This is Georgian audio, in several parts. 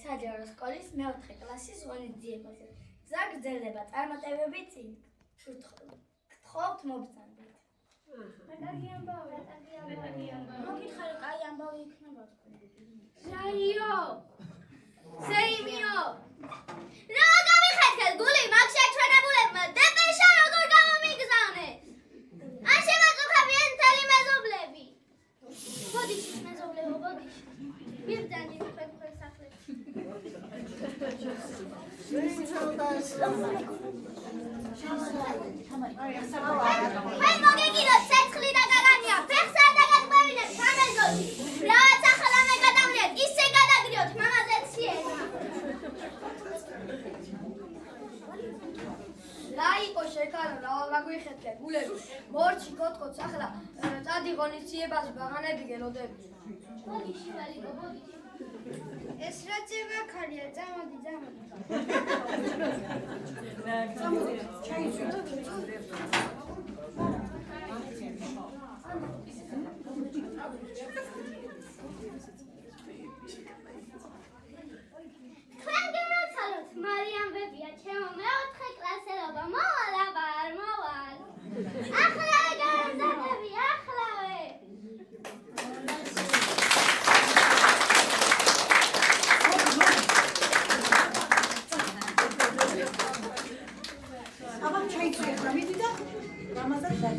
საჯარო სკოლის მეოთხე კლასის ღონისძიებაზე. გზა გრძელდება, წარმატებები წინ. გთხოვთ მობრძანდეთ. კარგი ამბავი. მოგითხარი, კაი ამბავი იქნება. რაიო! ზეიმიო! რა გამიხეთქეთ გული მაგ შეჩვენებულებმა დეპეშა როგორ გამომიგზავნეთ? ან შემაწუხებიან მთელი მეზობლები. ბოდიში მეზობლებო, ბოდიში. მიბრძანდი თქვენ სახლებში. Hai mogegidot ცეცხლი და გაგანია, ფეხსა და გაგბევინეთ სამეზოში. რაც ახლა მე გადავლეთ, ისე გადაგრიოთ მამაზე ციენა. რა იყო შეკარო, რა გაგვიხეთქე გულები. მორჩი კოტკოც ახლა წადი ღონისძიებაზე ბაღანები გელოდები. ბოდიში ვალიკო, ბოდიში. ეს რა ძება ხალია, წამოდი. თქვენ გენაცალოთ, მარიამ ვებია, ჩემო მეოთხე კლასელობა, მოვალ აბა არ მოვალ. ახლავე გამზადები, ახლავე. Abam çay içiyor. Hamidi de Ramazan da.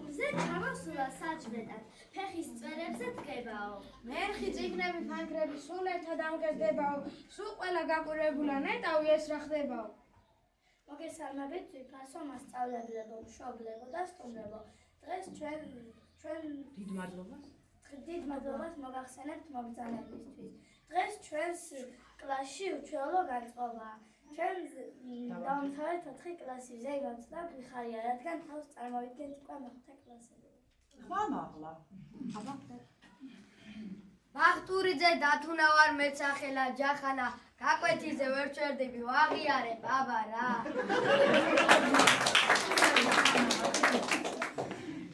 მზე ჩამოსულა საჭმელად, ფეხის წვერებზე დგებაო. მერხი წიგნები ფანქრები სულ ერთად ამკერდებაო, სულ ყველა გაკვირებულა ნეტავი ეს რა ხდებაო. მოგესალმებით ძვირფასო მასწავლებლებო, მშობლებო და სტუმრებო. დღეს ჩვენ დიდ მადლობას მოგახსენებთ მოგზაურობისთვის. დღეს ჩვენს კლასში უჩვეულო განწყობაა. ჩვენ დავამთავრეთ 4 კლასი, ზეგანც და გვიხარია, რადგან თავს წარმოვიდგენთ უკვე მეხუთე კლასები. ხმამაღლა. ბახტურიძე დათუნა ვარ მეცახელა ჯახანა, გაკვეთილზე ვერ ჩერდები ვაღიარე ბაბა რა.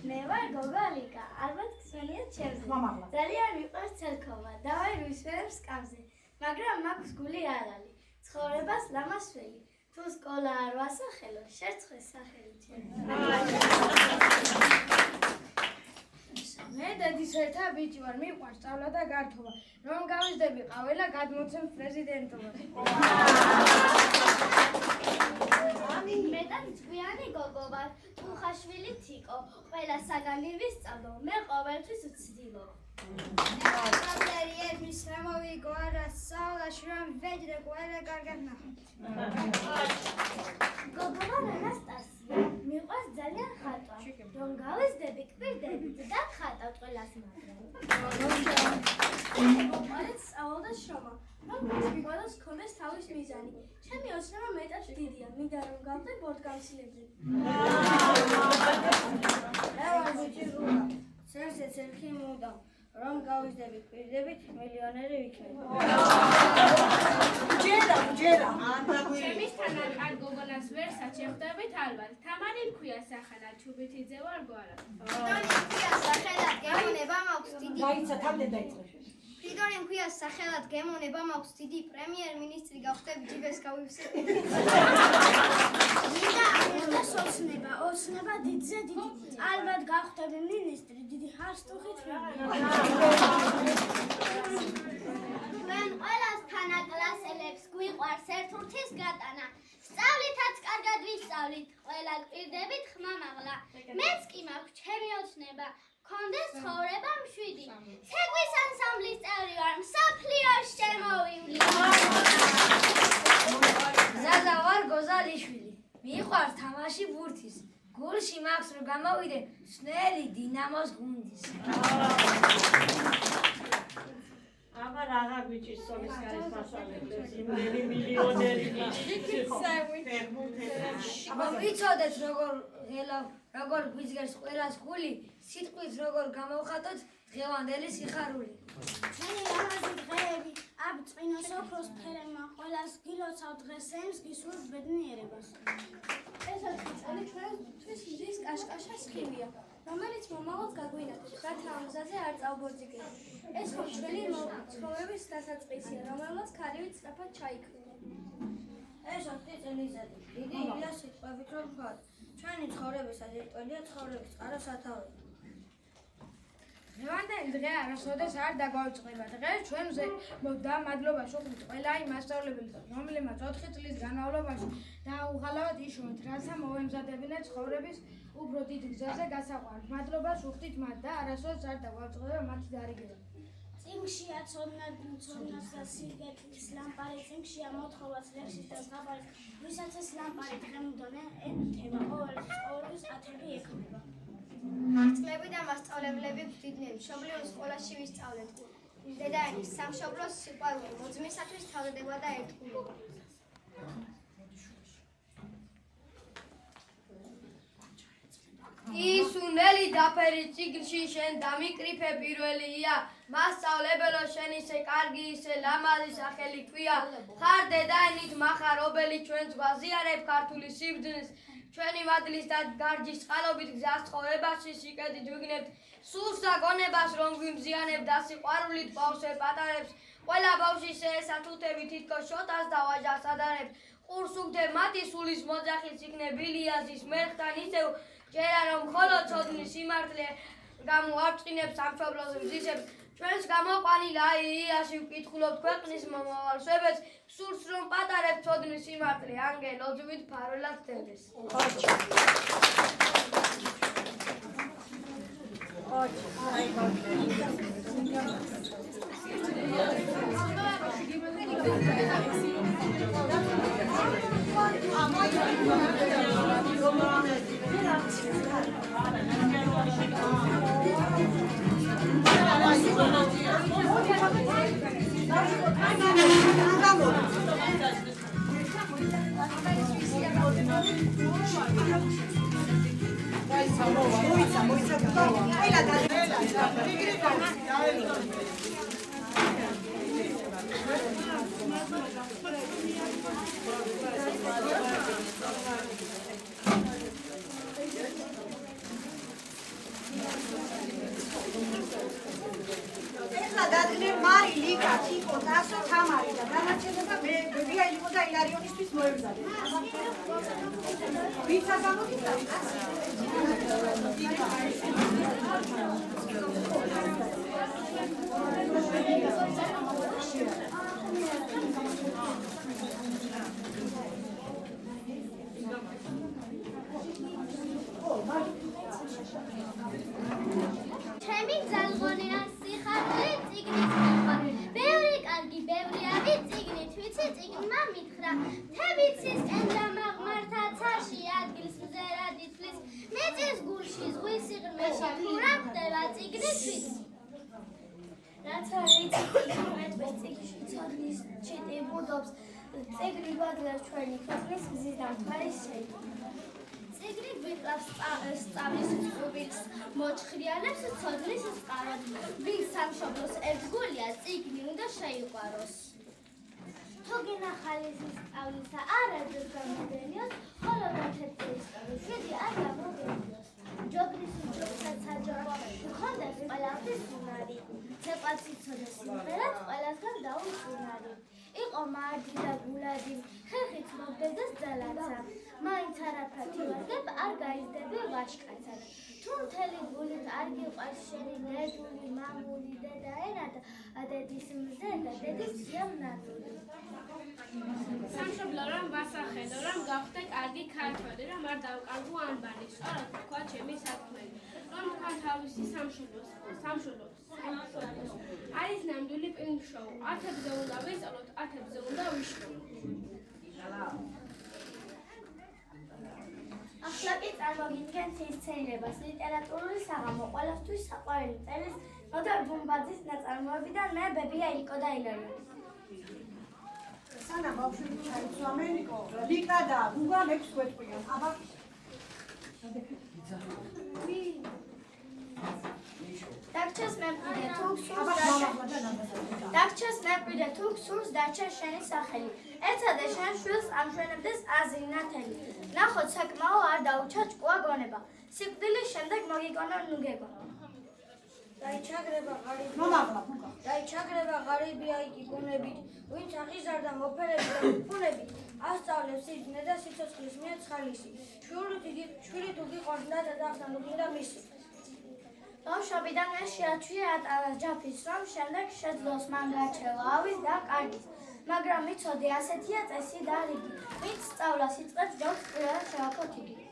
მე ვარ გოგალიკა, ალბათ ხსენიათ ჩემზე. ძალიან მიყვარს ცელქობა, დავაირვის ვერებს კამზე, მაგრამ მაქვს გული არ არის. ცხოვრებას ლამასველი, თუ სკოლა არ ვასახელო, შერცხე სახელი ჩემი. მე დედის ერთა ბიჭი ვარ, მიყვარს სწავლა და გართობა. რომ გავიზრდები ყაველა, გადმოცემ პრეზიდენტობას. მე და მწვიანი გოგო ვარ, თუხაშვილი თიკო, ყველა საგანი ვისწავლო, მე ყოველთვის ვცდილო. Avleriye Müslümovi Goara sağla şuran vecde Goara gargatna. გოგო ვარ ანასტასია, მიყვარს ძალიან ხატვა, რომ გავიზრდები კვირდებით და ხატავ ყველას მაგრამ. მოყარეთ სწავლა და შრომა, რომ გასვიგვალოს ქონდეს თავის მიზანი. ჩემი ოცნება მეტად დიდია, მინდა რომ გავხდე ბორტგამსილებზე. მე ვარ ბიჭი რუა, ცერზე ცერხი მუდამ. რომ გავიზრდები კვირდებით მილიონერი ვიქნები. ჯერა. ჩემისთან არ გოგონას ვერ საჩერხდებით ალბათ. თამარი მქვია სახანა, ჩუბითიძე ვარ გვარა. სახელად გემონება მაქვს დიდი. დაიცა თამდე დაიწყე. ფრიდონი მქვია სახელად გემონება მაქვს დიდი პრემიერ-მინისტრი გავხდები ჯიბეს გავივსე. მინდა აღდგას ოცნება დიდზე დიდი. ალბათ გავხდები მინისტრი დიდი ჰარსტუხით ვიყავ. ჩვენ ყველას თანაკლასელებს გვიყვარს ერთურთის გატანა. სწავლითაც კარგად ვისწავლით, ყველა კვირდებით ხმამაღლა. მეც კი მაქვს ჩემი ოცნება. კონდეს ცხოვრება მშვიდი. ცეკვის ანსამბლის წევრი ვარ, მსოფლიოს შემოვივლი. ზაზა ვარ გოზალიშვილი, მიყვარს თამაში ბურთის, გულში მაქვს რომ გამოვიდე სნელი დინამოს გუნდის. Ama rağa biçi solis karis masalebdes, იმდენი მილიონერი ვიცოდეთ როგორ გვიძგერს ყველას გული, სიტყვის როგორ გამოვხატოთ დღევანდელი სიხარული. ჩვენი ლამაზი დღეები, აბწყინო სოფროს ფერებმა, ყველას გილოცავ დღეს ემს გისურვებთ ბედნიერებას. ეს 4 წელი ჩვენთვის მზის კაშკაშა სხივია, რომელიც მომავალს გაგვინახავს, რათა ამ გზაზე არ წავბოძიგეთ. ეს ხომ ჩვენი ცხოვრების დასაწყისია, რომელმაც ქარივით სწრაფად ჩაიქმნა. ეს 4 წელიწადი დიდი ილია სიტყვებით რომ ვთქვათ, ჩვენი ცხოვრებისა ერთველია ცხოვრების წყარო სათავე. დღევანდელი დღე არასოდეს არ დაგვაუწყდება. დღეს ჩვენზე და მადლობა შუხით ყველა იმ მასწავლებელს, რომლებმაც 4 წლის განმავლობაში დაუღალავად იშოვეთ, რათა მოვემზადებინათ ცხოვრების უფრო დიდ გზაზე გასაყვანად. მადლობა შუხით მათ და არასოდეს არ დაგვაუწყდება მათი დარიგება. წინგშია ცოდნას და სიგეთის ლამპარი, წინგშია მოთხოვაც ლექსის და ზღაპარის, ვისაც ეს ლამპარი დღემდე ეთება, ყოველთვის ათები ექნება. წლები და მასწავლებლები გვდიდნენ, მშობლიურ სკოლაში ვისწავლეთ. დედაენის, სამშობლოს სიყვარული, მოძმისათვის თავდადება და ერთგულება. ისუნელი დაფერი წიგნში შენ დამიკრიფე პირველია, მასწავლებელო შენ ისე კარგი, ისე ლამაზი სახელი ქვია, ხარ დედაენით მახარობელი ჩვენს გვაზიარებ ქართული სიბრძნის, ჩვენი მადლის და გარჯის წყალობით გზას ცხოვრებაში სიკეთით ვიგნებთ, სულსა გონებას რომ გვიმზიანებთ და სიყვარულით ბავშვებს პატარებს, ყველა ბავშვის ესათუთები თითქოს შოტას და ვაჟას ადარებთ, ყურს უგდებ მათი სულის მოძახით იქნებ ილიასის მერხთან ისევ ჯერა რომ მხოლოდ ცოდნის სიმართლე გამოარწყინებს სამშობლოს მზისებს, ჩვენს გამოყვანილ აიაში ვკითხულობთ ქვეყნის მომავალ შვებებს, სურს რომ პატარებთ ცოდნის სიმართლე ანგელოზვით ფარველად დევდეს. ეხლა დადგმე მარი ლიკა თიკო დასო თამარი და განაჩენება მე ბებია იყო და ილარიონისთვის მოევზადე ვიცა გამოგიწევ ჩემი ძალგონია სიხარული წიგნით მიხვა ბევრი კარგი ბევრიავი წიგნით ვიცი წიგნმა მითხრა თებიცისკენ დამაღმართა ცაში ადგილს მზერად ითვლის მიწის გულში ზღვის სიღრმეში ფურა ხდება წიგნისთვის რაც არის მეტყვის წიგნში ცოდნის ჩიტი ბუდობს წიგნი გვაძლევს ჩვენი ქვეყნის მზის დამხმარის წიგნი გვიკლავს სწავლის წყუბილს მოჩხრიანებს ცოდნის წყაროდ ვინც სამშობლოს ერთგულია წიგნი უნდა შეიყვაროს თუ გინახალის სწავლისა არაძებს გამოდენიოს ხოლო გათეთრის შვიდი არ გამოგენიოს ჯოგრის უჯობსაც საჯარო გქონდეს ყველაფრის უნარი ცეკვაცი ცოდეს სიმღერაც ყველასგან დაუწუნარი იყო მარდი და გულადი ხეხით მოგდეს ძალაცა მაინც არაფრად ვარგებ არ გაიზდები ვაშკაცად თუ მთელი გულით არ გიყვარს შენი დედული მამული დედაენა და დედის მზე და დედის სიამნადული სამშობლო რომ ვასახელო რომ გავხდე კარგი ქართველი რომ არ დავკარგო ანბანი სწორად თქვა ჩემი საქმეები რომ თქვა თავისი სამშობლოს არის ნამდვილი პინგ-შოუ 10-ზე უნდა ვისწავლოთ 10-ზე უნდა ვიშოვოთ ახლა კი წარმოგიდგენთ სცენირებას ლიტერატურული საღამო ყველასთვის საყვარელი წერის ნოდარ ბუმბაძის ნაწარმოებიდან მე ბებია ილიკო და ილარიონი სანა ბავშვები ჩაიცვა ამერიკო ლიკა და გუგა მექვს გვეტყვიან აბა დაგჩას მემკვიდრე თუ გსურს დარჩა შენი სახელი ერთადე შენ შვილს ამშვენებდეს აზრი ნათელი ნახოთ საკმაო არ დაუჩა ჭკუა გონება სიკვდილის შემდეგ მოგიგონა ნუ გეგონა დაიჩაგრება ღარიბია იგი გუნებით ვინც აღიზარდა მოფერები და ფუნებით ასწავლებს სიბნე და სიცოცხლის მიერ ცხალისი შვილი თუ გიყვარს და დაღდანუგინდა მისი ბავშვობიდან მე შეაჩვია ატარას ჯაფის რომ შემდეგ შეძლოს მან გაჩევა ავის და კარგის მაგრამ იცოდი ასეთია წესი და რიგი ვინც სწავლას იწყებს ჯობს პირველად შევაქოთ იგი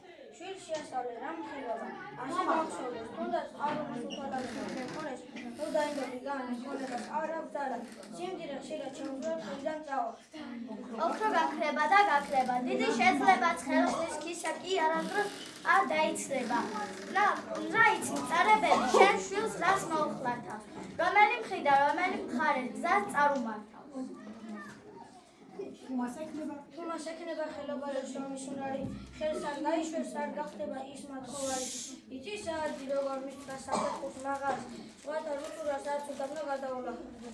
შვილს შეასწავლე რა მხილობა ასე ბავშვებს თუნდაც არომის უხალავი მეკონეს თუ დაინდობი განის ქონებას არ აქვს არა სიმდიდრე ხშირად ჩამოგვიარ ხელიდან წავა ოქრო გაქრება და გაქრება დიდი შეძლება ცხელშლის ქისა კი არასდროს არ დაიცლება რა იცი მწარებელი შენ შვილს რას მოუხლათავს რომელი მხრიდან რომელი მხარეს გზას წარუმართავს თუ მას ექნება ხელობა შრომის უნარი ხელს არ გაიშვებს არ გახდება ის მათხოვარი იცის საათი როგორ მისცა საფეხურს მაღალს სხვათა რუწურას არც უდაბნო გადაულახა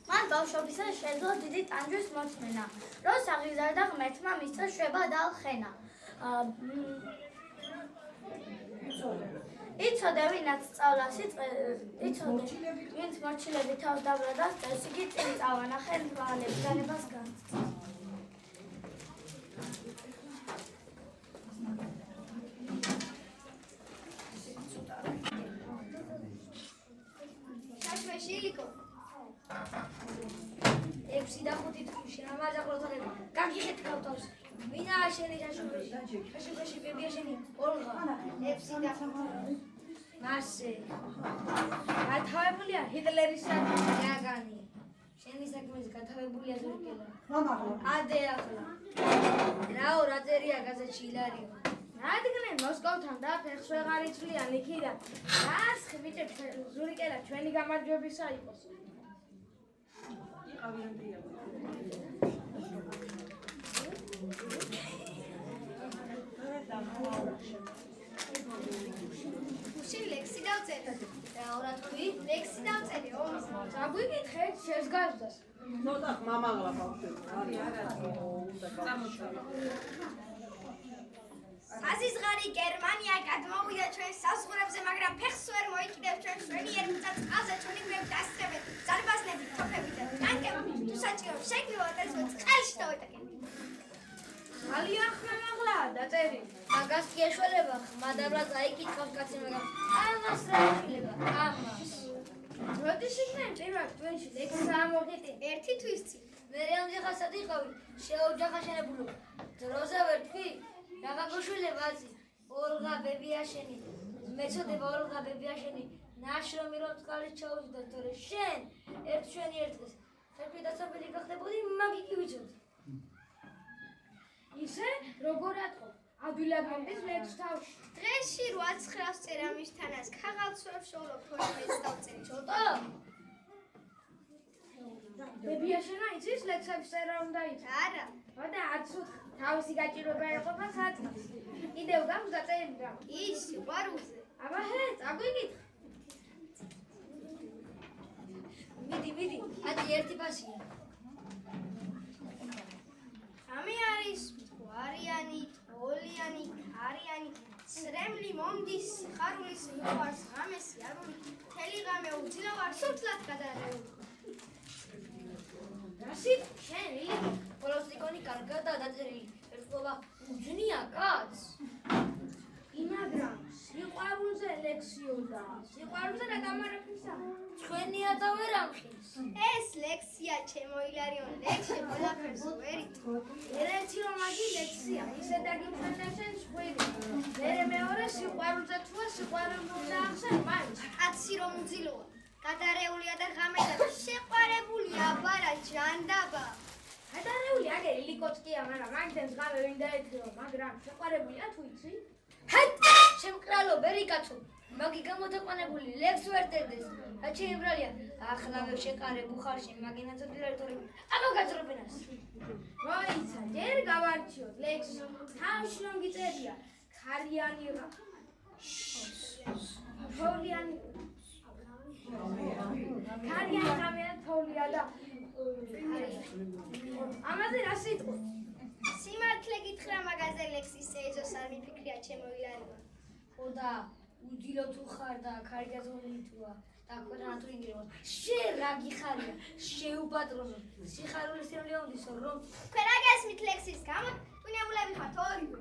მან ბავშვობისა შეძლო დიდი ტანჯვის მოწმენა როს აღიზარდა ღმერთმა მისცა შვება და ხენა იცოდე ვინაც სწავლას იცოდე ვინც მორჩილები თავს დაბრადას წელს იგი წინ წავა ნახე მრავლებს განებას განცდა საქმეში ილიკო 6 და 5 თვეში ამაზე ყოლთორები გაგიხეთ შენი შაშუქაში ბებია შენი ოლღა ებში და მასე გათავებულია ჰიტლერის საქმე შენი საქმეს გათავებულია ზურგელა ადე ახლა რაო რა წერია გაზეთში ილარიო რადგან მოსკოვთან და ფეხს ვეღარ იცვლიან იქიდან რას ხმიჭებს ზურგელა ჩვენი გამარჯვებისა იყოს უშენ ლექსი დავწერე. რა რა თქვი ლექსი დავწერეო. აგვიკითხეთ შესგაზდას ნოტა მამაღლა ბავშვი საზიზღარი გერმანია გადმოვიდა ჩვენს საზღვრებზე, მაგრამ ფეხს ვერ მოიკიდებს ჩვენ შვენიერ მიწა-წყალზე ჩვენი გვერდ დასწრებენ ზარბაზნები, თოფები და ტანკები. თუ საჭირო შეგვივათ ეს წყალში დავეტაკენ. ძალიან ხმამაღლა დაწერილი მაგას კი ეშველება ხმადაბრად აიკითხავს კაცი მაგრამ ამას რა ეშველება ამას როდის იქნება პირველ თვეში ლექსი ამოღიტი ერთი თვის წინ. მე ამჯერად იყავი შეოჯახაშენებულო დროზე ვერ თქვი რაღა გოშველება აზი ოლღა ბებიაშენი მეწოდება ოლღა ბებიაშენი ნაშრომი რომ წყალი ჩაუვიდა თორე შენ ერთ შენი ერთ დღეს ხერხი დასაბილი გახდებოდი მაგი კი ვიცოდი ისე როგორ ატყო ადვილად მომდის ლექს თავში დღეში 8-9-ს წერა მისთანას ქაღალდს ვერ შოვლო ფორმეს დავწერი ცოტა. ბებიაშენა იცის ლექსების წერა უნდა იცი არა. და არც უთხრ თავისი გაჭირვება ეყოფა საწყის კიდევ გავს დაწერილი რა ის სიყვარულზე. აბა ჰე წაგვიკითხ მიდი ათი ერთი პასია ამი არის მთვარიანი, თოვლიანი, ქარიანი, სრემლი მომდის, სიხარულის მიყვარს ღამეს იარული, მთელი ღამე უძილა ვარ სულთლად გადარეული. რასი შენ ილი პოლოსტიკონი კარგადაა დაწერილი ერთობა უძნია კაცს მაგრამ სიყვარულზე ლექსიოდა სიყვარულზე რა გამარაფისა ჩვენია და ვერ ამხილს ეს ლექსია ჩემო ილარიონ ლექსი ყველაფერს ვერით. ერთი რომ მაგი ლექსია ისე დაგიმშვენებს შენ ხვილი მერე მეორე სიყვარულზე თუა სიყვარულზე ახსენ მაინც კაცი რომ უძილოა გადარეულია და ღამედა შეყვარებულია აბარა ჯანდაბა. გადარეული აგერ ილიკოწკია მაგრამ მაგდენს ღამე ვინ დაეთეო მაგრამ შეყვარებულია თუ იცი ჰაი შემკრალო ბერიკაცო მაგი გამოთაყვანებული ლექს ვერ წერდეს აჩი ებრალია ახლავე შეყარე ბუხარში მაგინაცო დირექტორები ამოგაძრობენას მოიცა ჯერ გავარჩიოთ ლექს თავში რომ გიწერია ქარიანი რა თოვლიანი ქარიანი გამეა თოვლია და ამაზე რა სიტყვა სიმართლე გითხრა მაგაზე ლექსის ეძოს არ მიფიქრია ჩემო ილარიონ. ხოდა უდილო თუ ხარ და კარგაზონი თუა და ქვეყანა თუ ინგრევა შენ რა გიხარია შეუპატრონო სიხარულის სერლიონდისო რომ ქვერაგესმით ლექსის გამო ტუნებულები ხართ ორივე.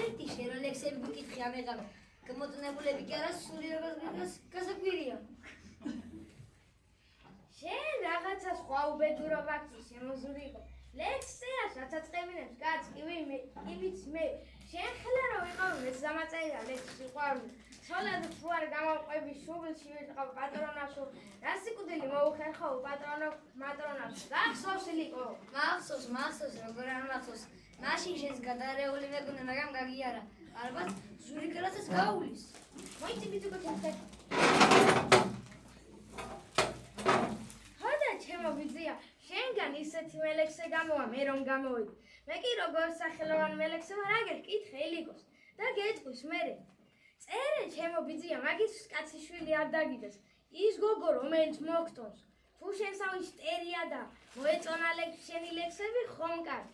ერთი შენ რა ლექსები გიკითხი ამეღამე გამოტნებულები კი არა სული რაღაც გასაკვირია შენ რაღაცა სხვა უბედურობა აქვს შემოზული იყო ლექსია საცაწყებინებს კაც იმიც მე შენ ხელა რომ ვიყავ მეცდამაწერია ლექსი სიყვარული ცოლად თუ არ გამოვყვები შუბილში ვიყავ პატრონაშო რა სიკვდილი მოუხერხავ მატრონაშო გახსოვს ილიკო მახსოვს როგორ არ მახსოვს მაშინ შენს გადარეული მეგონა მაგრამ გაგიარა ალბათ ზურიკელასაც გაუვლის მოიწი ბიძუკოთე ჩემო ბიძია, შენგან ისეთი მელექსე გამოვა, მე რომ გამოვიდი. მე კი როგორ სახელოვან მელექსე ვარ, აგერ კითხე ილიკოს და გეტყვის მერე. წერე ჩემო ბიძია, მაგის კაცი შვილი არ დაგიდეს. ის გოგო რომელიც მოგტონს, თუ შენსავი შტერია და მოეწონა შენი ლექსები ხომ კარგი.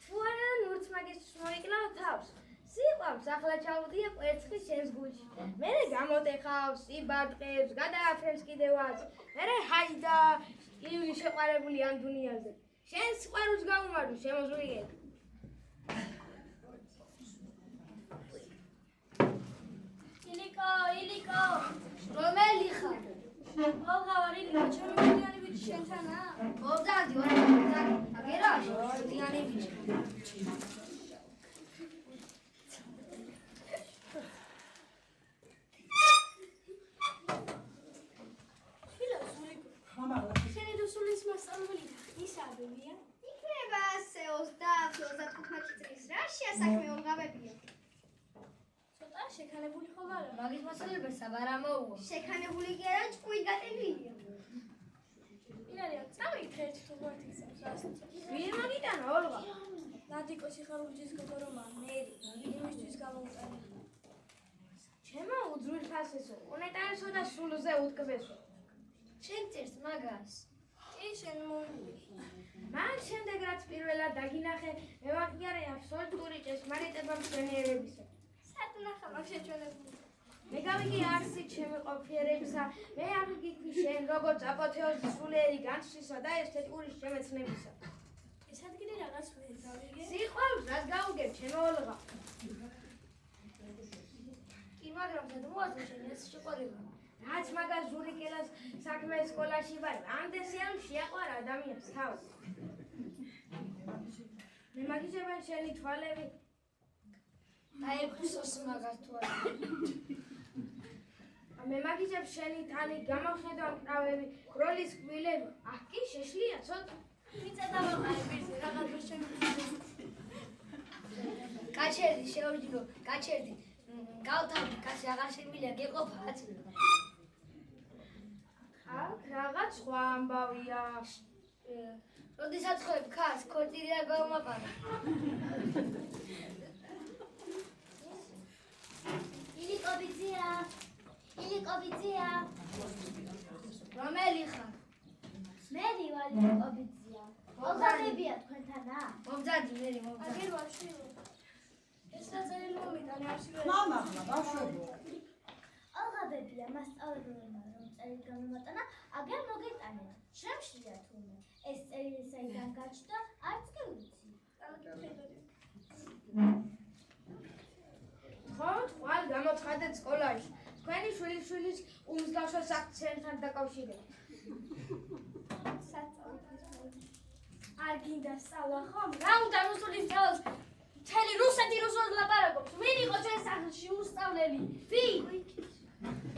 თუ არა ნურც მაგის მოიკლავ თავს. სიყვარს ახლა ჩავდია კვერცხი შენს გულში. მერე გამოტეხავს, იბადყებს, გადააფრენს კიდევაც. მერე ჰაიდა ივი შეყარებული ამ დუნიაზე. შენ სიყვარულს გაუმარჯვე, შემოზრიგეთ. ილიკო, რომელი ხარ? მოგავარი ილიკო, ჩემი მოდიანი ვიცი შენთანა? მოგდადი, ვარ, აგერა, შენი დოსულის მასწავლებელი ისაბებია? იქნება ასე 30-35 წლის რა შეასაქმე ოლღავებია. ცოტა შექანებული ხომ არა? მაგის მასალებისა ვარ ამოუვა. შექანებული კი არა, ჭკუით გატენილია. ირარია, წავიდე ერთ თუ ვართ ისე. ვინ მაგიტანა ოლღა? ნადიკო სიხარულჯის გოგორომა, მერი, იმისთვის გამოვყარე. ჩემო უძვირფასესო, უნეტარესო და სულზე უთქვესო. შენ წერს მაგას. კი შენ მოვიდი. მან შემდეგ რაც პირველად დაგინახე, მე ვაღიარე აბსოლუტური ჭეშმარიტება მშვენიერებისა. სათნახა მაგ შეჩვენებული. მე გავიგე არსი ჩემი ყოფიერებისა, მე აღგიქვი შენ როგორც აპოთეოზის სულიერი განცდისა და ესთეტიკური შემეცნებისა. ეს ადგილი რაღაც ვერ გავიგე. სიყვარულს რაც გაუგებ ჩემო ოლღა. კი მაგრამ გადმოაზრე შენ ეს შეყვარება. რაც მაგას ზურიკელას საქმე სკოლაში ვარ, ამდენსიამ შეაყვარა ადამიანს თავს. მე მაგიჟებენ შენი თვალები. დაეფხსოს მაგას თუ არა. მე მაგიჟებ შენი თანი გამავხედავ მკრავები, როლის კბილები. აჰ კი შეშლია ცოტა. მიწა დავაყარე პირზე, რაღაც ვერ შემიძლია. კაჩერდი შეორჯინო, კაჩერდი. გავთავდი, კაცი აღარ შემიძლია გეყოფა აცი. აქ რაღაც სხვა ამბავია. როდესაც ხვებ ქას, ქორწილი არ გავმაყარა. ილიკობიძია. ილიკობიძია. რომელი ხარ? მერი ვარ ილიკობიძია. ოლღავებია თქვენთანა? მომძადი მერი მომძადი. აგერ ვარშილო. ეს საწერილი მომიტანე არსი ვერ. მამა, ბავშვებო. ოლღავებია მასწავლებელმა რომ წერილი გამომატანა, აგერ მოგეტანეთ. შემშლია თურმე. ეს წერილი საიდან გაჩნდა, არც კი ვიცი. ხო, თვალ გამოცხადეთ სკოლაში. თქვენი შვილიშვილის უმსგავსო საქციელთან დაკავშირებით. არ გინდა სწავლა ხომ? რა უნდა რუსულის თავს? მთელი რუსეთი რუსულად ლაპარაკობს. ვინ იყო ჩვენ სახლში უსწავლელი? ვინ? Thank you.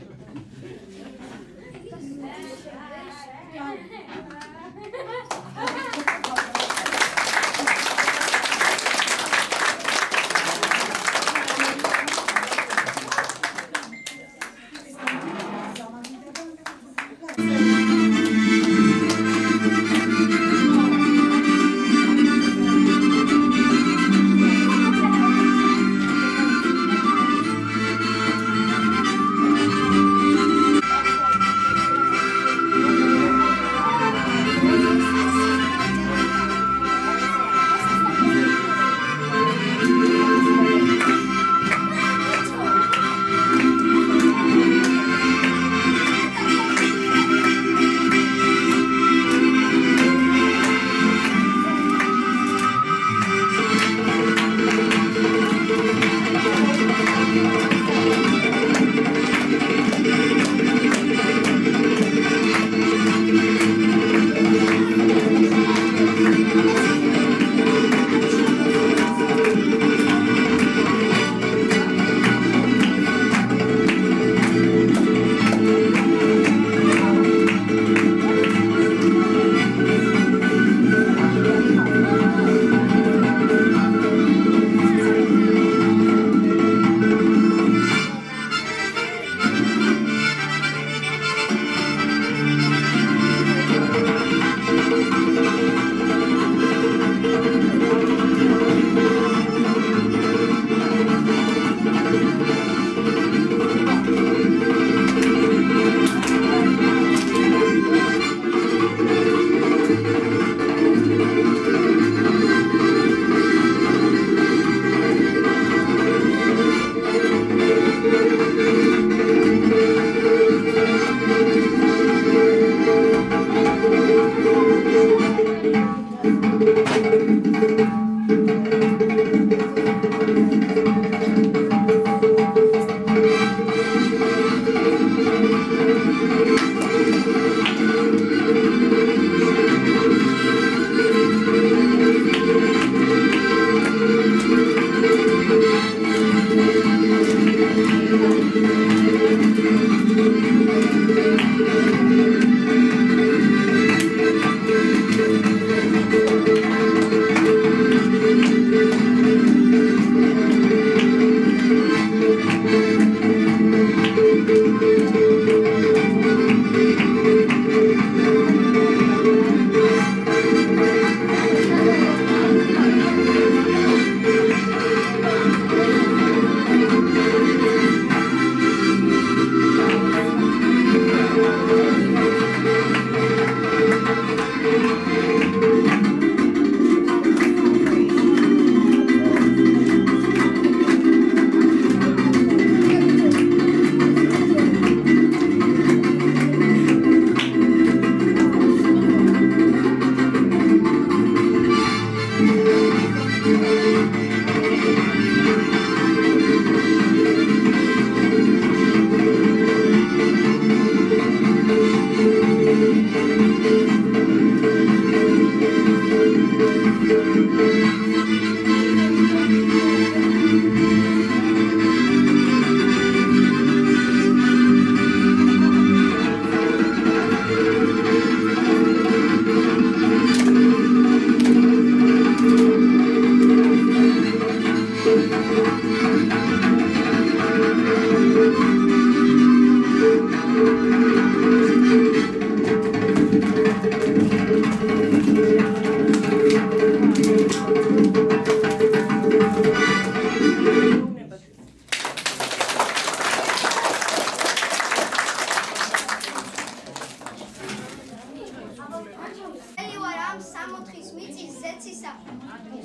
4-ის მიწის ზეცისა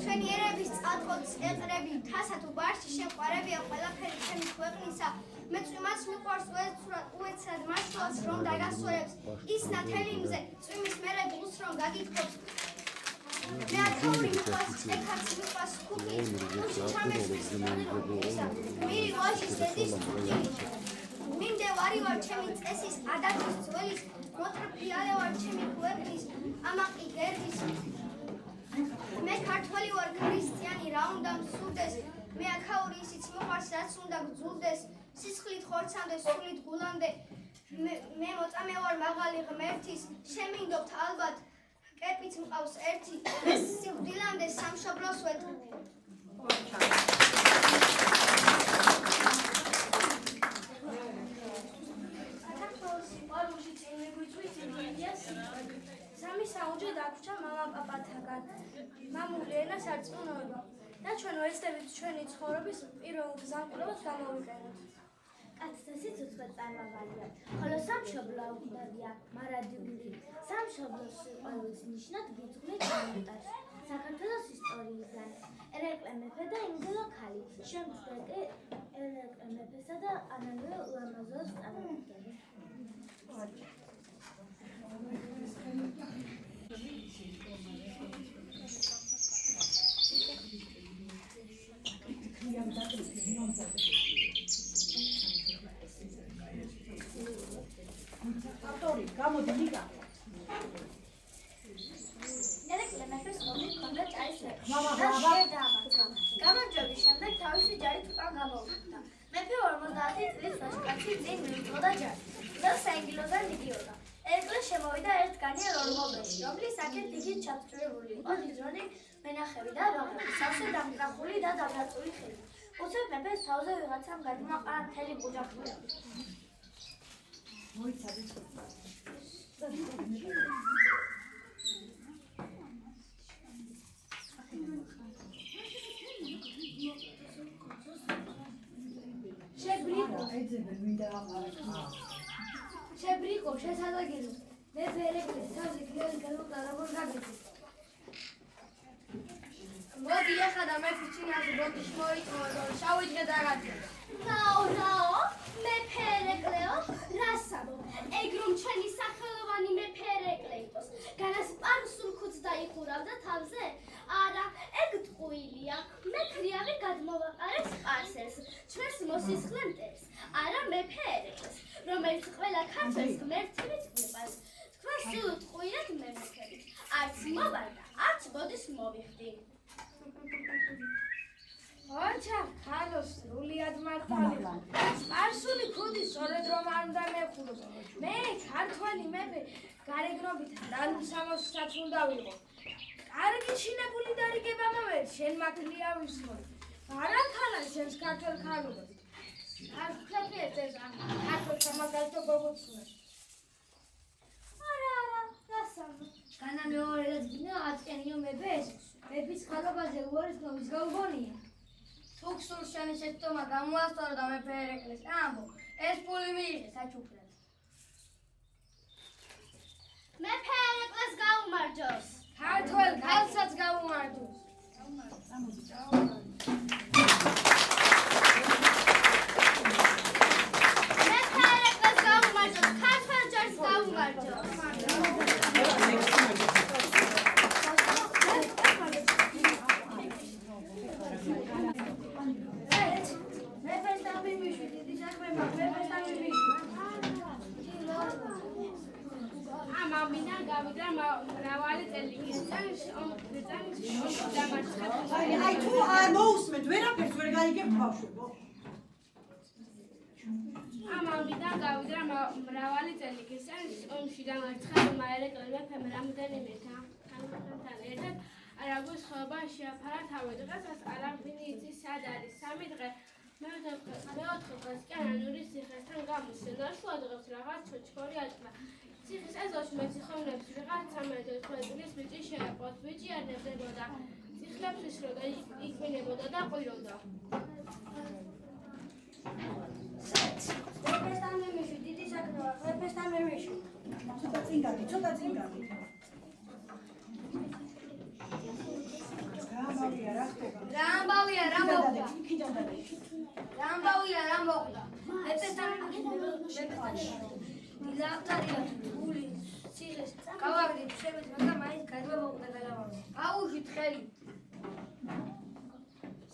ჩვენი ერების წალთოც ეყრები თასა თუ ბარში შემყარებია ყველაფერი ჩემი ქვეყნისა მე წვიმაც მიყვარს უეცრად მაშულაც რომ დაგასვენებს ის ნათელი მზე წვიმის მერე ბულს რომ გაგითხოვს მე ათაური მიყვარს ეკაც მიყვარს ქუხი ჩამესვის მირი ვაჟის დედის ქუხი მინდე ვარი ვარ ჩემი წესის ადათის ძველის მოტრფიალე ვარ ჩემი ქვეყნის ამაყი გერბის მე ქართველი ვარ ქრისტიანი რა უნდა მსურდეს მე აქაური ისიც მიყვარს რაც უნდა გძულდეს სისხლით ხორცამდე სულით გულამდე მე მოწამე ვარ მაღალი ღმერთის შემინდობთ ალბათ კერპიც მყავს ერთი ეს სიკვდილამდე სამშობლოს ვეთქვი სამი საუნჯე დაგვრჩა მამა პაპათაგან მამული ენა სარწმუნოება და ჩვენ ვეცდებით ჩვენი ცხოვრების პირველ გზამკვლევას გამოვიყენოთ კაცთა სიცოცხლე წარმავალია ხოლო სამშობლო აუგდავია მარადიული სამშობლოს სიყვარულის ნიშნად გიძღვნით მონეტარს საქართველოს ისტორიიდან ერეკლე მეფე და ინგილო ქალი შემდგე კი ერეკლე მეფესა და ანანუელ ლამაზოს წარმომადგენელი ავტორი გამოდი ნიკა ერეკლე მეფეს ომი ჰქონდა ჭაის მეფე და შეdaamართა გამარჯვების შემდეგ თავისი ჯარით უკან გამოვიდა მეფე 50 წლის ვაჟკაცი წინ მიუძღოდა ჯარს და საინგილოდან მიდიოდა ერეკლე შემოვიდა ერთ განიერ ორმოვლეში რომლის აქეთ დიდით ჩაფჭრებული იყო დიზრონი მენახები და ბაღები სავსე დამკრახული და დამრაწული ხილი უცებ მეფეს თავზე ვიღაცამ გადმოაყარა მთელი ბუჯაკლები შებრიკო შესაძაგელო მეფე ერეკლეს თავზე ქლელი გადმოყარა როგორ გაგეცეს მოდი ახლა და მეფის წინაზე ბოთლში მოიწოვო და შავი დღე დაგაჭირე რაო მეფე ერეკლეო რასაბო ეგ რომ ჩვენი სახელოვანი მეფე ერეკლე იყოს განას პარსულქუც დაიხურავდა თავზე არა ეგ ტყუილია მე ქრიავი გადმოვაყარებს სპარსელს ჩვენს მოსისხლე მტერს არა მეფე ერეკლეს რომელიც ყველა ქართველს ღმერთი მიწყვილებს თქვენ სულ ტყუილად მემეფებით არც მოვარ და არც მოდის მოვიხდი ოჩა ხალოს სრულიად მართალი სპარსული ქუდი სწორედ რომ არ უნდა მეხუროს მე ქართველი მეფე გარეგნობით დანუსამოსსაც უნდა ვიყო კარგი შინებული დარიგება მომერ შენ მაქლია ვისმო არა ქალა შენს ქართველ ქალობას ქართველი ეს ქართველ სამაგალტო გოგოცუნა არა რასამო განა მეორე და ძინა აწენიო მეფეს მეფის ხალობაზე უარის გომის გაუგონია თუ გსურს შენი შეცდომა გამოასწორო და მეფე ერეკლეს ამბო ეს ფული მიიღე საჩუქრად მეფე ერეკლეს გაუმარჯოს ქართველ ქალსაც გაუმარჯოს მეფე ერეკლეს გაუმარჯოს ქართველ ჯარს გაუმარჯოს ამამდან გავიდა მრავალი წელი აი თუ არ მოусმენთ ვერაფერს ვერ გაიგებთ ბავშვებო ამამდან გავიდა მრავალი წელი ქრისტიანის ომში დამარცხებულმა ერეკლე მეფემ რამდენიმე თანხმთან ერთად არაგვის ხეობა შეაფარა თავი დღესაც არავინ იცის სად არის სამი დღე მეოთხე დღეს კი ანანური ციხესთან გამოსცენ შუა დღეს რაღაც ჩოჩქორი ატყდა ციხის ეზოში მეციხოვნებს ვიღაც 13 წლის ბიჭი შეეყოთ ბიჭი არ ნებდებოდა ციხლებს ისროდა იკვინებოდა და ყვიროდა მეფესთან მემიშვი დიდი საქმეა მეფესთან მემიშვი ცოტა წინ გადი რამბავია რა მოხდა დილავტარია თული ციხეს გავაგდით შევეთ მაგრამ მაინც გადვა მოხდა გადავარდა აუჟით ხელი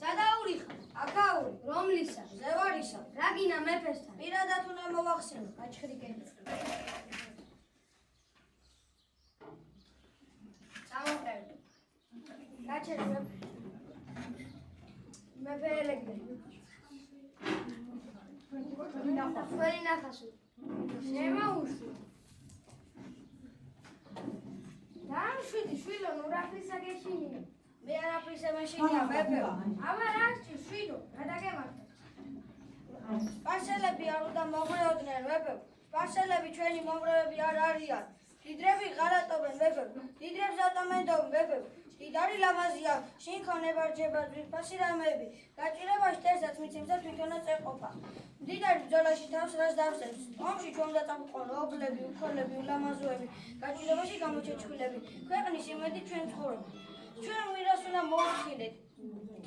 სადაური ხარ აკაური რომლისა ზევარისა რაგინა მეფესთან პირადად უნდა მოვახსენო გაჩხრიკები სამოყრები გაჩერე მეფე ელეგდე თქვენი ნახასო შემაუშვი დამშვიდი შვილო ნუ რაფრისა გეშინია მე არაფრის ემეშინია მეფე აბა რაში შვილო გადაგემართე სპარსელები არ უნდა მოღრეოდნენ მეფე სპარსელები ჩვენი მომხრეები არ არიან დიდრები ღარატობენ მეფე დიდრებს ატომენდობენ მეფე დიდარი ლამაზია შინქონება რჯება ძვირფასი რამეები გაჭირებაში տեսაც მიცემსა თვითონაც ეყოფა დიდარი ბრძოლაში თავს რას დავსებს ომში ჩვენ უნდა წავიყვანო ობლები უქოლები ულამაზოები გაჭირებაში გამოჩეჩქვილები ქვეყნის იმედი ჩვენ ცხოვრობ ჩვენ მირას უნდა მოვახილეთ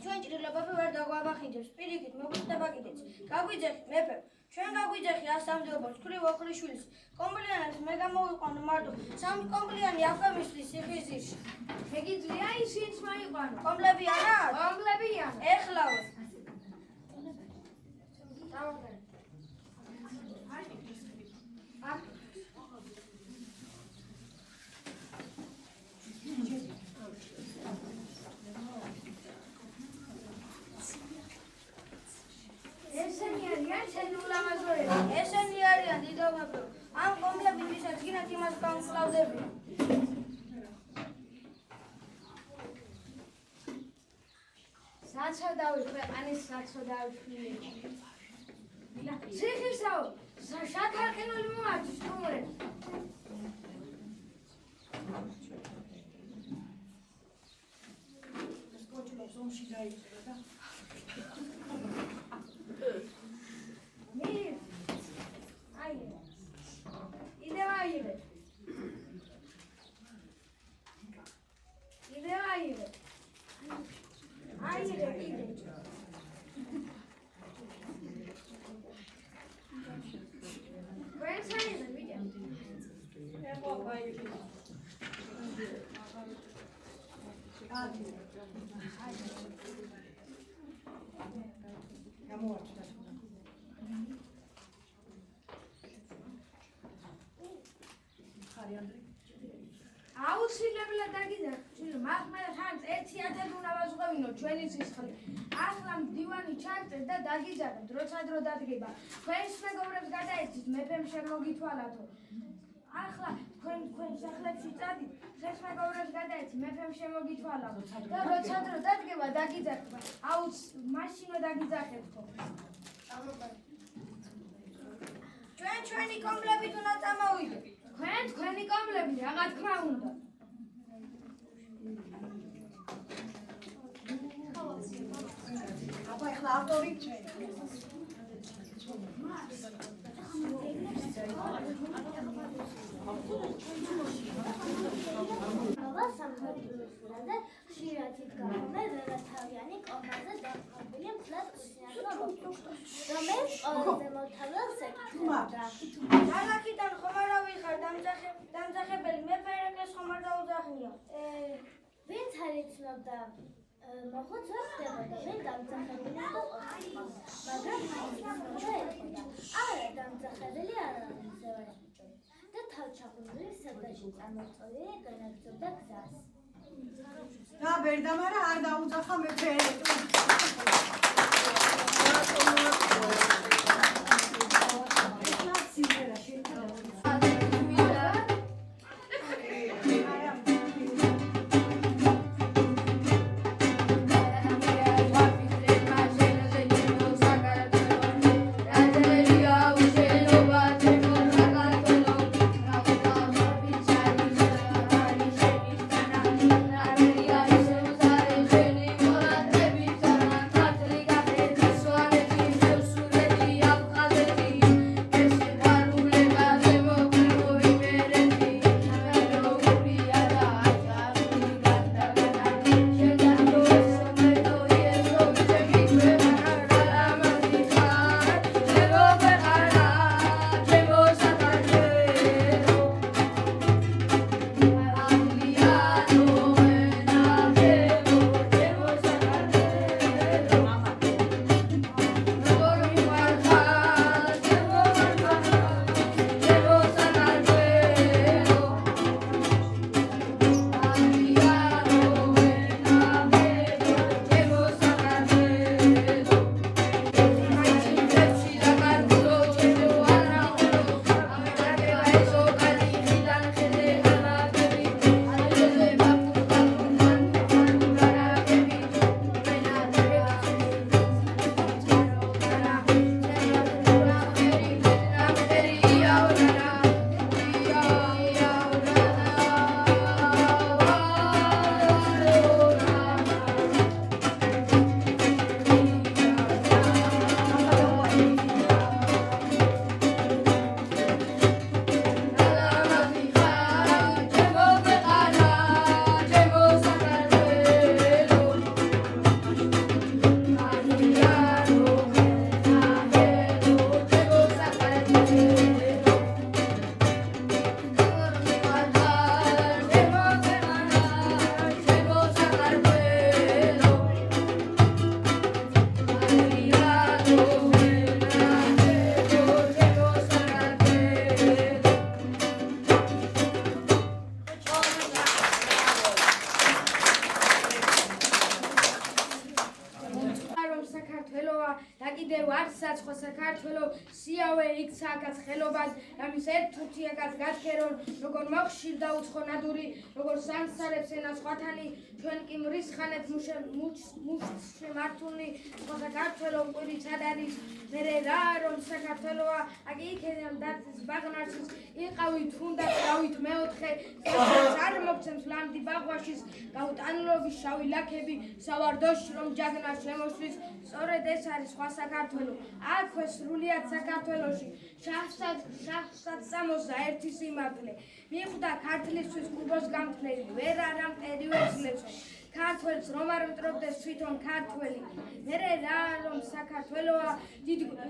ჩვენ ჭრილებები ვერ დაგვამახინჯებს პირიქით მოგვიწდება კიდეც გაგვიძეხი მეფე ჩვენ გაგვიძეხი ასამდეობას ქვრივ ოხრიშვილის კომპლიანებს მე გამოვიყვანო მარტო სამი კომპლიანი აფამისლის სიხიზირში შეგიძლია ისიც მოიყვანო კომლები არა კომლებია ეხლავე ესენი არიან დიდომებო ამ კომლები ვისაც გინათ იმას გამკლავდებიან საცოდავი ქვეყანის საცოდავი შვილი ციხისაო შაქარქენული მომართვის თუმრე სკოჩლობს ომში გაიწევა და აუცილებლად დაგიძახ მაგმე ხანს 1000 უნდა ვაზღვევინო ჩვენი სისხლი ახლა მდივანი ჩაგწეს და დაგიძახეთ როცა დრო დადგება თქვენს მეგობრებს გადაეცით მეფემ შემოგითვალათო ახლა თქვენ სახლებში წადით დღეს მეგობრებს გადაეცით მეფემ შემოგითვალათო და როცა დრო დადგება დაგიძახეთ აუც მაშინო დაგიძახეთო ჩვენი კომლებით უნდა წამოვიდეთ თქვენი კომლები რაღა თქმა უნდა აბა ეხლა ავტორი ჩვენი სამხედრო ხშირად იდგამდა ვერათავიანი კომბაზე დაფარული მთლად ხსნიანობა რომელიც ყველაზე მოთავალს ეკუთვნოდა დალაქიდან ხომ არა ვიხარ დამძახებელი მე პერეკლეს ხომ არ დაუძახნია ვინც არ იცნობდა მოხუც ვერ ხდებოდა ვინ დამძახებული და მაგრამ არა დამძახებელი არ არის და თავჩაღული სადაში წამოწოლილი განაგრძობდა გზას და ბერდამარა არ დაუძახა მეფე კიდევ არცაც ხო საქართველო სიავე იქცა აქაც ხელობად ამის ერთ თუთიაკაც გათქერონ როგორ მოხშირ და უცხონადური როგორ სამსარებს ენა სხვათანი ჩვენ კი მრისხანეთ მუშტ შემართული ხო საქართველო ყვირიცად არის მერე რა რომ საქართველოა აგი იქიდან დაცის ბაღნარშიც იყავი თუნდაც დავით მეოთხე არ მოგცემს ლანდი ბაღვაშის გაუტანლობის შავი ლაქები სავარდოში რომ ჯაგნა შემოსვლის სწორედ ეს არის სხვა საქართველო აქვე სრულიად საქართველოში შახსად სამოსა ერთი სიმართლე მიხვდა ქართლისთვის კუბოს გამთლელი ვერ არა მტერი ვეძლებს ქართველს რომ არ მტრობდეს თვითონ ქართველი მერე რა რომ საქართველოა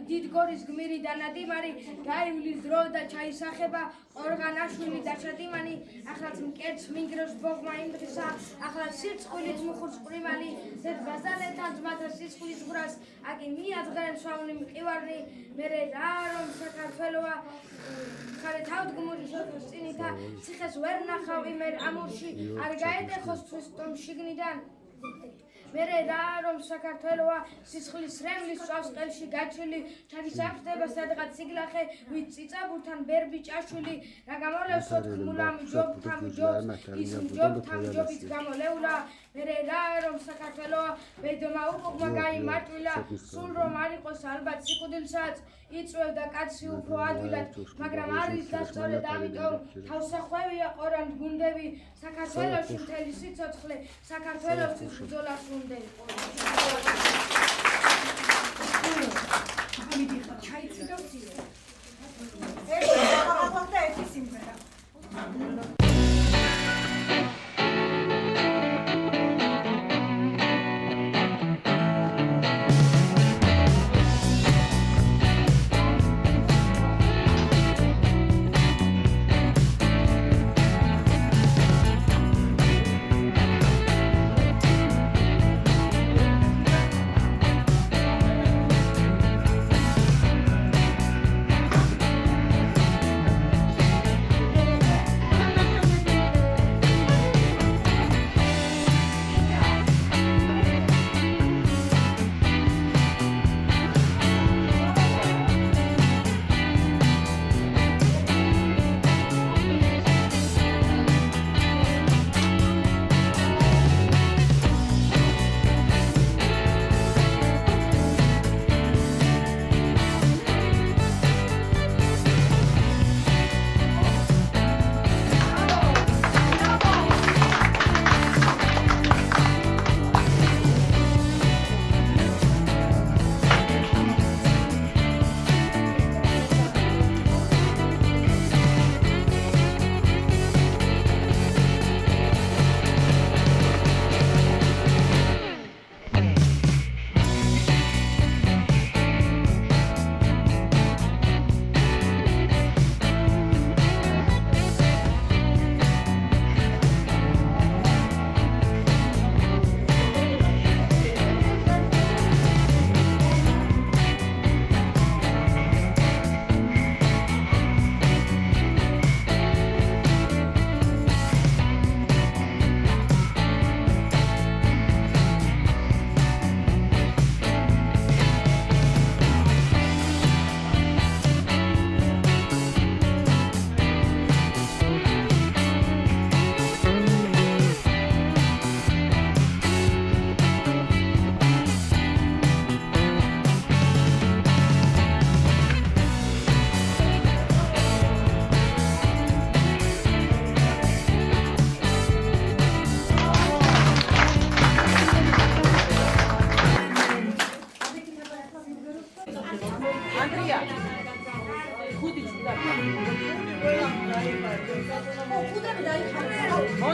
დიდგორის გმირი და ნადიმარი გაივლის დრო და ჩაისახება ყორღანაშვილი და ჩადიმანი ახალს მკერდს მინგროს ბოგმა იმდრისა ახლა სირცხვილით მუხურს ყრიმანი ზედ ბაზალეთან ძმათა სისხლის ბრას აგი მიაძღრენ სვავნი მყივარნი მერე რა რომ საქართველოა ხარე თავდგმური შოთოს წინითა ციხეს ვერ ნახავ იმერ ამურში არ გაედეხოს თვისტომ შიგნიდან მერე რა რომ საქართველოა სისხლის რემლის სვავს ყელში გაჩვილი ჩაგისახდება სადღაც სიგლახე ვით წიწაბურთან ბერბი ჭაშვილი რა გამოლევსოთ მულამ ჯობთან ჯობს ის ჯობთან ჯობის გამოლევლა მერე რა რომ საქართველოა ბედომა უკუღმა გაიმარტვილა სულ რომ არ იყოს ალბათ სიკვდილსაც იწვევდა კაცი უფრო ადვილად მაგრამ არის დასწორედ ამიტომ თავსახვევია ყორან გუნდები საქართველოში მთელი სიცოცხლე საქართველოსთვის ბრძოლას უნდები მიდიხარ ჩაიცი და ვცილე ეს ახალთა ერთი სიმღერა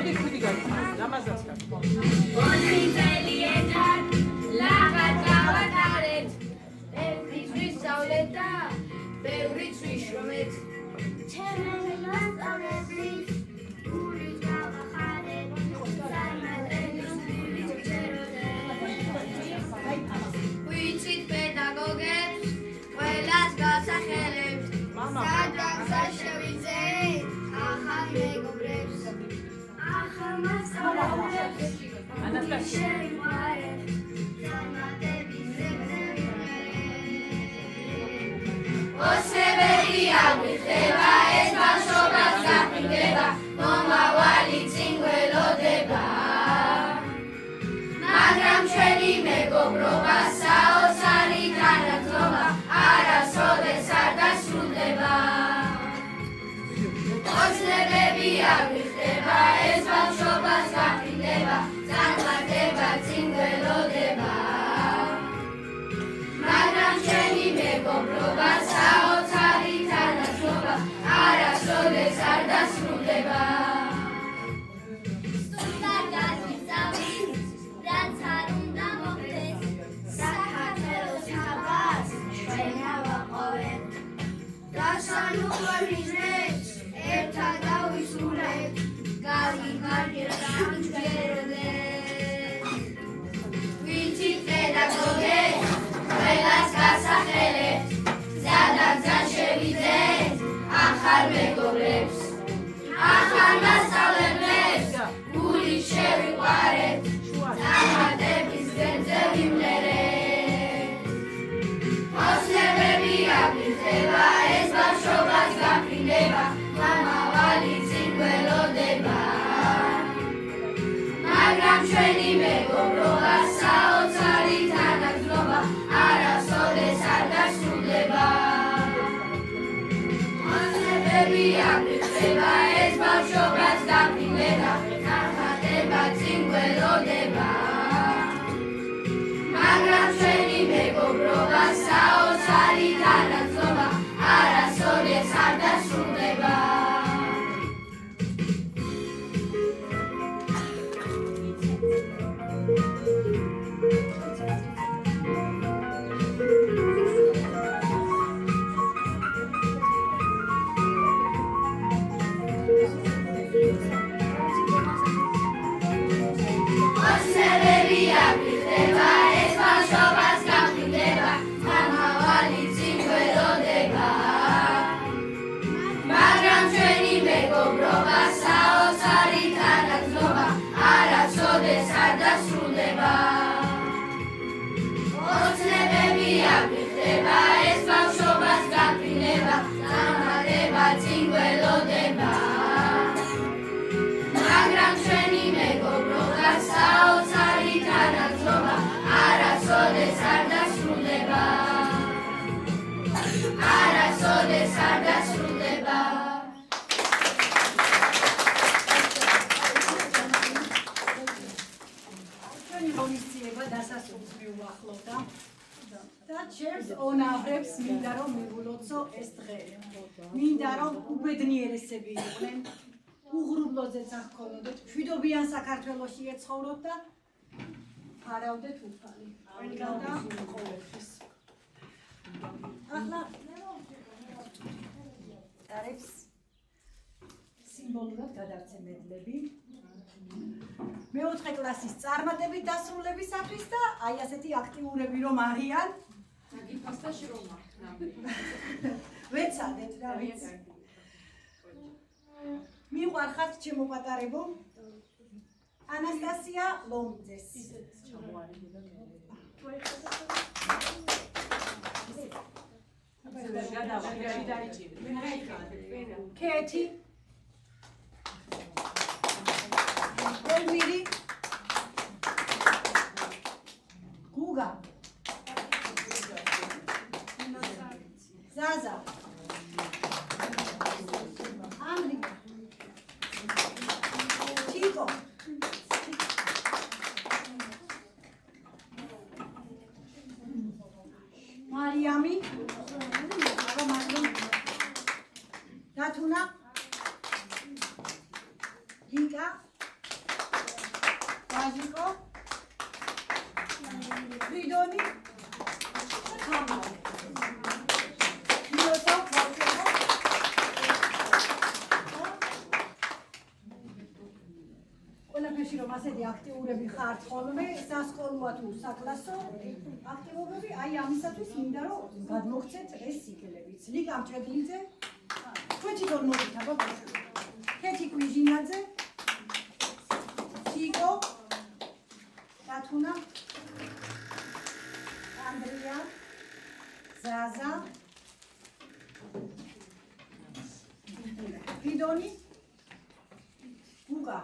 მოდი ხუდი გაიქცა ამაზაც გახდება ეს ბავშვობას გაფრინდება გამავალი წინ გველოდება მაგრამ ჩვენი მეგობრობა საოცარი თანაგზნობა არასოდეს არ დასრულდება ოცნებები აკრიფდება ეს ბავშვობას გაფრინდება გამავალი წინ გველოდება მაგრამ ჩვენი მეგობრობა საოცარი თანაგზნობა არასოდეს არ დასრულდება ოცნებები აკრიფდება ეს ბავშვობას გაფრინდება გამავალი წინ გველოდება მაგრამ ჩვენი მეგობრობა საოცარი თანაგზნობა არასოდეს არ დასრულდება ოცნებები აკრიფდება ეს ბავშვობას გაფრინდება გამავალი წინ გველოდება მაგრამ ჩვენი მეგობრობა საოცარი თანაგზნობა არასოდეს არ დასრულდება არასოდეს არ დასრულდება ჩვენი ღონისძიება დასასრულს მიუახლოვდა და ჩემს უნავრებს მინდა რომ მივულოცო ეს დღე მინდა რომ უბედნიერესები იყვნენ უღრუბლოძეც არ ჰქონოდეთ, მშვიდობიან საქართველოში ეცხოვროთ და არავდეთ უფალი. ყველგან და ყოველთვის. ახლა არის სიმბოლურად გადარცემედლები. მეოთხე კლასის წარმატებით დასრულებისათვის და აი ასეთი აქტიურები რომ არიან. გიფასტაში რომ ახლა. ვეცადეთ რა ვიცი. მიყვარხართ ჩემო პატარებო ანასტასია ლომიძეს ქეთი ელმირი გუგა ზაზა ანდრი Chico. Mariami. Aba Mariam. Datuna. Gika. Rajiko. Fridoni. Kama. Yoto. ყველაფერში რომ ასეთი აქტიურები ხართ ხოლმე, სასკოლოა თუ საკლასო აქტიურები, აი ამისათვის მინდა რომ გადმოგცეთ ეს სიგელებიც. ლიკა მჭედლიძე, თქვენ თვითონ მოდით აბა ბავშვები. ქეთი კვიჟინაძე, ჩიკო, დათუნა, ანდრია, ზაზა, ფიდონი, გუგა.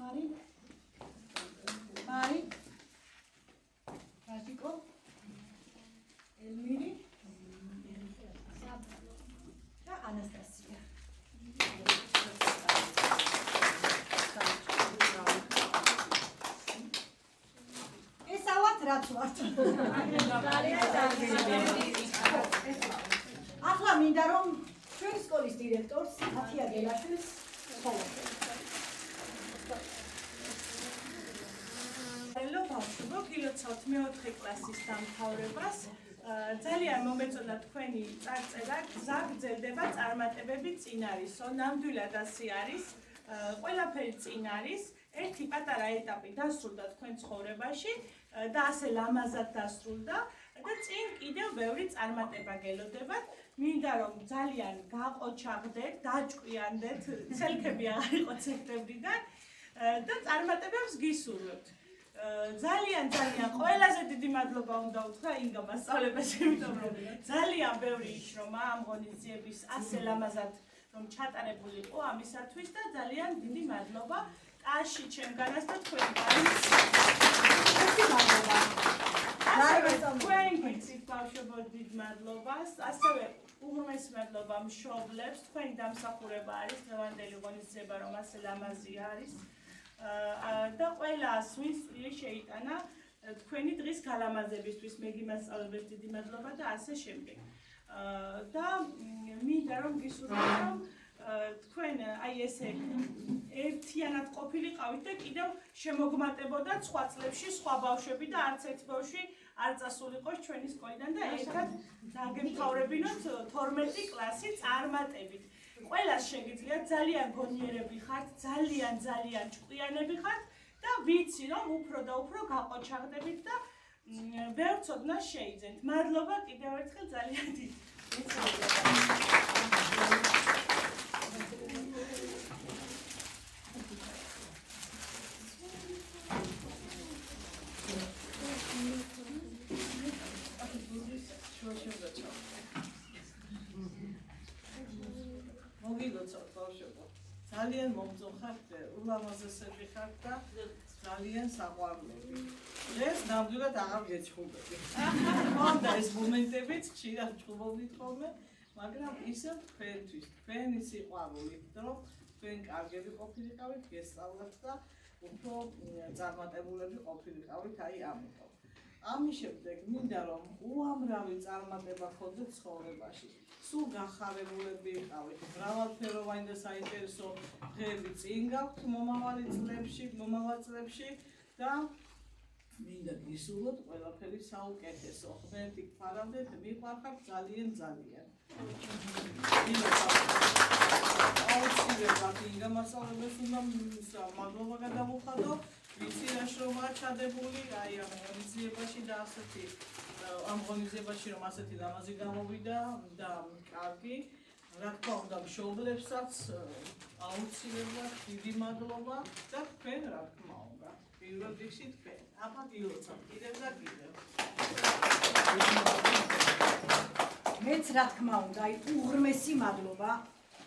Mari, Mari, Rajiko, Elmiri, და ანასტასია. ესავათ რაც ვართ. ახლა მინდა რომ ჩვენი სკოლის დირექტორს ათია გელაშვილს ხოლმე ბავშვებო, გილოცავთ მეოთხე კლასის დამთავრებას. ძალიან მომეწონა თქვენი წარწერა, გზა გრძელდება წარმატებები წინ არისო, ნამდვილად ასე არის, ყველაფერი წინ არის, ერთი პატარა ეტაპი დასრულდა თქვენ ცხოვრებაში და ასე ლამაზად დასრულდა და წინ კიდევ ბევრი წარმატება გელოდებათ. მინდა რომ ძალიან გაყოჩაღდეთ, დაჭკვიანდეთ, ცელქები აღარ იყო ცეკვებიდან და წარმატებებს გისურვებთ. ძალიან ყველაზე დიდი მადლობა უნდა უთხრა ინგა მასწავლებელს, იმიტომ რომ ძალიან ბევრი იშრომა ამ ღონისძიების ასე ლამაზად რომ ჩატარებული იყო ამისათვის და ძალიან დიდი მადლობა ტაში ჩემგანაც და თქვენ თქვენ გიცით ბავშვებო დიდ მადლობას, ასევე უღრმესი მადლობა მშობლებს, თქვენი დამსახურება არის დღევანდელი ღონისძიება რომ ასე ლამაზი არის. და ყველას ვინც წვლილი შეიტანა თქვენი დღის გალამაზებისთვის მე გიმასწავლებელს დიდი მადლობა და ასე შემდეგ. და მინდა რომ გისურვოთ რომ თქვენ აი ესე ერთიანად ყოფილიყავით და კიდევ შემოგმატებოდათ სხვა წლებში სხვა ბავშვები და არც ერთ ბავშვი არ წასულიყოს ჩვენი სკოლიდან და ერთად დაგემთავრებინოთ 12 კლასი წარმატებით. ყველას შეგიძლიათ ძალიან გონიერები ხართ, ძალიან ჭკვიანები ხართ და ვიცი რომ უფრო და უფრო გაყოჩაღდებით და ბევრ ცოდნას შეიძენთ. მადლობა კიდევ ერთხელ ძალიან დიდი. მოგილოცავთ ბავშვებო, ძალიან მომწონ ხართ, ულამაზესები ხართ და ძალიან საყვარლები. დღეს ნამდვილად აღარ გეჩხუბები. მქონდა ეს მომენტებიც, ხშირად ჩხუბობდით ხოლმე, მაგრამ ისევ თქვენთვის, თქვენი სიყვარულით, რომ თქვენ კარგები ყოფილიყავით, გესწავლათ და უფრო წარმატებულები ყოფილიყავით აი ამიტომ. ამის შემდეგ მინდა რომ უამრავი წარმატება გქონდეთ ცხოვრებაში. სულ გახარებულები იყავით, მრავალფეროვანი და საინტერესო დღეები წინ გაქვთ მომავალ წლებში და მინდა გისურვოთ ყველაფერი საუკეთესო. ღმერთი გფარავდეთ, მიყვარხართ ძალიან. აუცილებლად ინგა მასწავლებელს უნდა მადლობა გადავუხადო, ვიცი რა შრომაა ჩადებული აი ამ ღონისძიებაში და ასეთი ამ ღონისძიებაში რომ ასეთი ლამაზი გამოვიდა და კარგი. რა თქმა უნდა მშობლებსაც აუცილებლად დიდი მადლობა და თქვენ რა თქმა უნდა პირველ რიგში თქვენ. აბა გილოცავ კიდევ და კიდევ. მეც რა თქმა უნდა აი უღრმესი მადლობა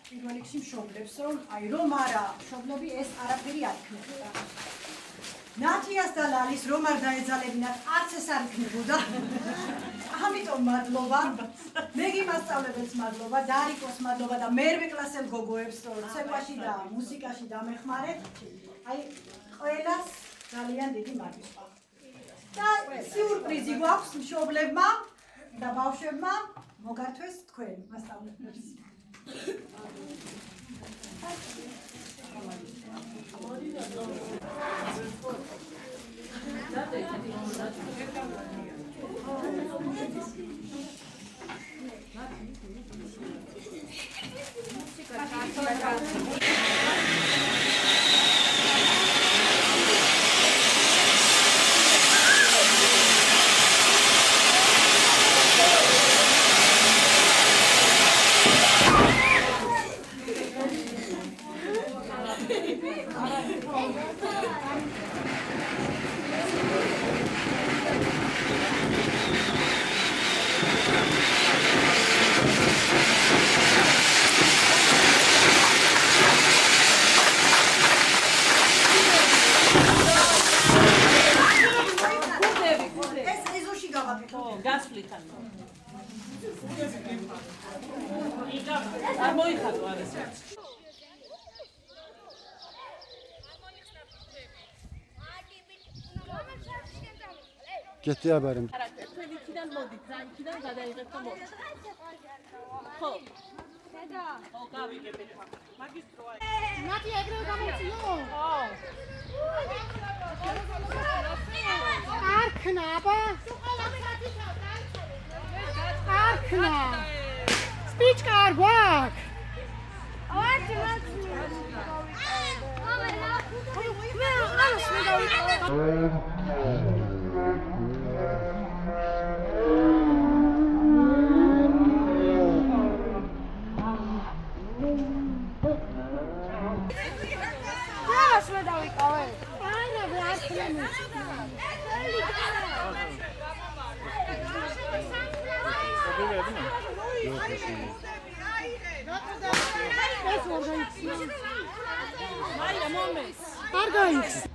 პირველ რიგში მშობლებს რომ არა მშობლები ეს არაფერი არ იქნებოდა. ნათიას და ლალის რომ არ დაეძალებინათ, არც ეს არ იქნებოდა. ამიტომ მადლობა. მე გიმასწავლებელს მადლობა, დარიკოს მადლობა და მერვე კლასელ გოგოებს, რომ ცეკვაში და მუსიკაში დამეხმარეთ. აი ყველას ძალიან დიდი მადლობა. და სიურპრიზი გვაქვს მშობლებმა და ბავშვებმა მოგართვეს თქვენ მასწავლებლებს. Gitti haberim. Twenikidan modit, zanikidan გადაიღებთ და მოდით. ხო. დედა. ხო, გავიგებთ. მაგისტრო აი. ნათი ეგრევე გამოციო? ხო. არქნა, აბა. არქნა. სპიჩკა არ გვაქვს. ავარჯი მაჩი. მე ამას მე დავიყავ. არ გაიხსნა.